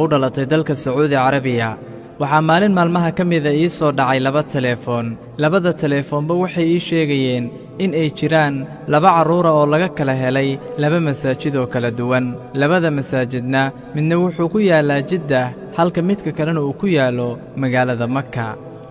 u dhalatay dalka Sacuudi Carabiya waxaa maalin maalmaha ka mid ah ii soo dhacay 2 telefoon. Labada telefoonba waxay ii sheegayeen in ay jiraan 2 carruur oo laga kala helay 2 masaajid oo kala duwan. Labada masaajidna midna wuxuu ku yaalaa Jiddah halka midka kalena uu ku yaalo magaalada Makka.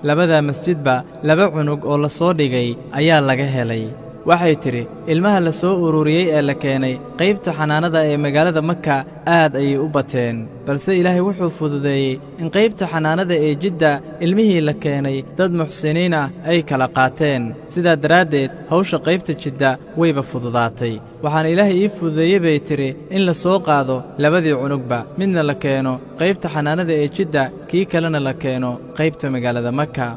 Labada masjidba 2 cunug oo la soo dhigay ayaa laga helay. waxay tiri ilmaha la soo ururiyay ee la keenay qaybta xanaanada ee magaalada Makka aad ayay u bateen balse Ilaahay wuxuu fududeeyay in qaybta xanaanada ee Jiddah ilmihii la keenay dad muxsiniin ah ay kala qaateen sida daraadeed hawsha qaybta Jiddah wayba fududaatay waxaan Ilaahay ii fududeeyay bay tiri in la soo qaado labadii cunugba midna la keeno qaybta xanaanada ee Jiddah kii kalena la keeno qaybta magaalada Makka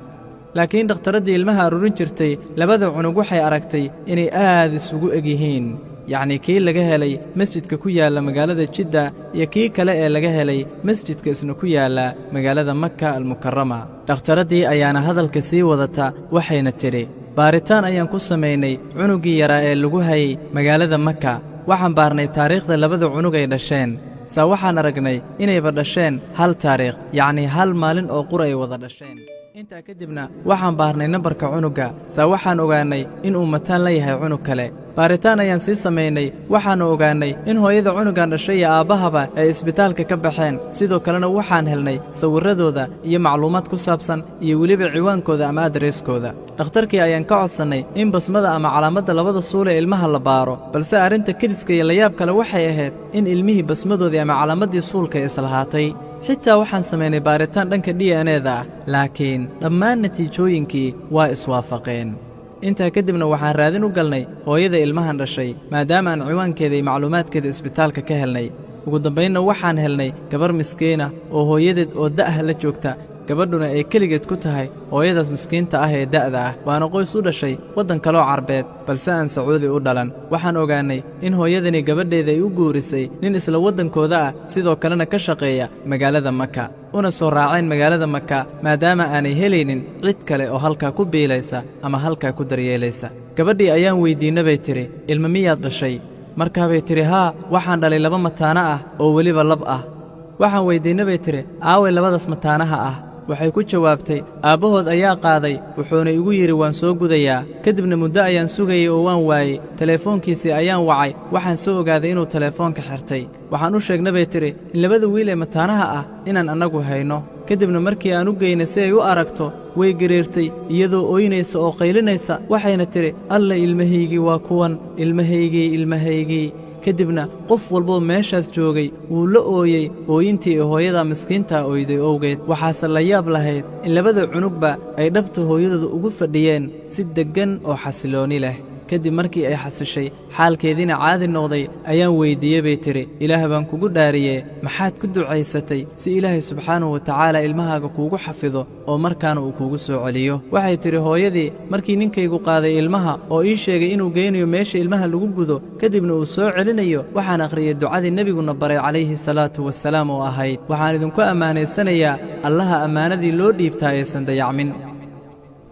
laakiin dhakhtaradii ilmaha aruurin jirtay labada cunug waxay aragtay inay aad isugu eg yihiin yacni kii laga helay masjidka ku yaala magaalada Jiddah iyo kii kale ee laga helay masjidka isna ku yaala magaalada Makka al-Mukarrama dhakhtaradii ayaana hadalka sii wadata waxayna tiri baaritaan ayaan ku sameynay cunugii yaraa ee lagu hayay magaalada Makka waxaan baarnay taariikhda labada cunug ay dhasheen saa waxaan aragnay inayba dhasheen hal taariikh yacni hal maalin oo qura ay wada dhasheen inta kadibna waxaan baarnay nambarka cunuga saa waxaan ogaanay in uu mataan la yahay cunug kale baaritaan ayaan sii sameynay waxaan ogaanay in hooyada cunugan dhashay iyo aabahaba ay isbitaalka ka baxeen sidoo kalena waxaan helnay sawiradooda iyo macluumaad ku saabsan iyo weliba ciwaankooda ama adreeskooda dhakhtarkii ayaan ka codsanay in basmada ama calaamadda labada suul ee ilmaha la baaro balse arrinta kediska iyo layaab kale waxay ahayd in ilmihii basmadoodii ama calaamadii suulka islahaatay xitaa waxaan sameynay baaritaan dhanka DNA-da ah laakiin dhammaan natiijooyinkii waa iswaafaqeen intaa kadibna waxaan raadin u galnay hooyada ilmahan dhashay maadaama aan ciwaankeeda iyo macluumaadkeeda isbitaalka ka helnay ugu dambaynna waxaan helnay gabar miskiina oo hooyadeed oo da'ah la joogta gabadhuna ay keligeed ku tahay hooyadaas miskiinta ah ee da'da ah waana qoys u dhashay waddan kaloo carbeed balse aan Sacuudi u dhalan waxaan ogaanay in hooyadani gabadheeda ay u guurisay nin isla waddankooda ah sidoo kalena ka shaqeeya magaalada Makka una soo raaceen magaalada Makka maadaama aanay helaynin cid kale oo halkaa ku biilaysa ama halkaa ku daryeelaysa gabadhii ayaan weydiinay bay tiri ilma miyaad dhashay markaa bay tiri haa waxaan dhalay 2 mataana ah oo weliba lab ah waxaan weydiinay bay tiri aaway labadaas mataanaha ah waxay ku jawaabtay aabbahood ayaa qaaday wuxuuna igu yidhi waan soo gudayaa kadibna muddo ayaan sugayay oo waan waayey telefoonkiisii ayaan wacay waxaan soo ogaaday inuu telefoonka xirtay waxaan u sheegnay bay tiri in 2 wiil ee mataanaha ah inaan annagu hayno kadibna markii aan u geynay si ay u aragto way gariirtay iyadoo ooynaysa oo qaylinaysa waxayna tiri alla ilmahaygii waa kuwan ilmahaygii kadibna qof walba meeshaas joogay wuu la ooyay ooyintii hooyada miskiinta ooyday awgeed waxaase la yaab lahayd in 2 cunugba ay dhabta hooyadooda ugu fadhiyeen si degan oo xasilooni leh kadib markii ay xasishay xaalkeedina caadi noqday ayaan weydiiyay bay tiri ilaah baan kugu dhaariyay maxaad ku ducaysatay si Ilaahay subxaanahu wa ta'aala ilmahaaga kuugu xafido oo markaana uu kuugu soo celiyo waxay tiri hooyadii markii ninkaygu qaaday ilmaha oo ii sheegay inuu geynayo meesha ilmaha lagu gudo kadibna uu soo celinayo waxaan akhriyay ducadii nabiguna baray calayhi salaatu wassalaam oo ahayd waxaan idinku ammaanaysanayaa allaha ammaanadii loo dhiibtaa aysan dayacmin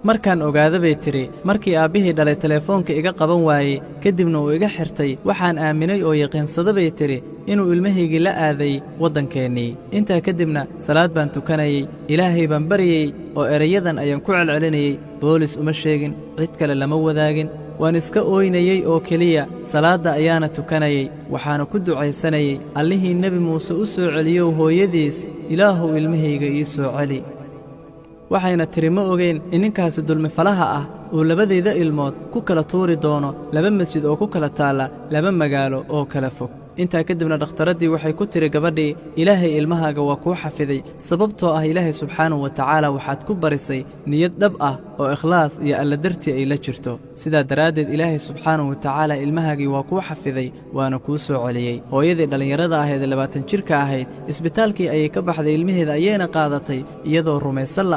markaan ogaada bay tiri markii aabbihii dhalay telefoonka iga qaban waayey kadibna uu iga xirtay waxaan aaminay oo yaqiinsada bay tiri inuu ilmahaygii la aaday waddankeennii intaa kadibna salaad baan tukanayay ilaahay baan baryayey oo erayadan ayaan ku celcelinayey boolis uma sheegin cid kale lama wadaagin waan iska ooynayey oo keliya salaadda ayaana tukanayay waxaana ku ducaysanayay allihii nebi muuse u soo celiyow hooyadiis ilaahow ilmahayga ii soo celi waxayna tiri ma ogeyn in ninkaasi dulmi falaha ah uu labadeeda ilmood ku kala tuuri doono 2 masjid oo ku kala taala 2 magaalo oo kala fog intaa kadibna dhakhtaradii waxay ku tiri gabadhii ilaahay ilmahaaga waa kuu xafiday sababtoo ah ilaahay subxaanahu wa ta'aala waxaad ku barisay niyad dhab ah oo ikhlaas iyo alla dartii ay la jirto sidaa daraadeed ilaahay subxaanahu wa ta'aala ilmahaagii waa kuu xafiday waana kuu soo celiyey hooyadii dhalinyarada ahayd 20 jirka ahayd isbitaalkii ayay ka baxday ilmaheeda ayayna qaadatay iyadoo rumaysan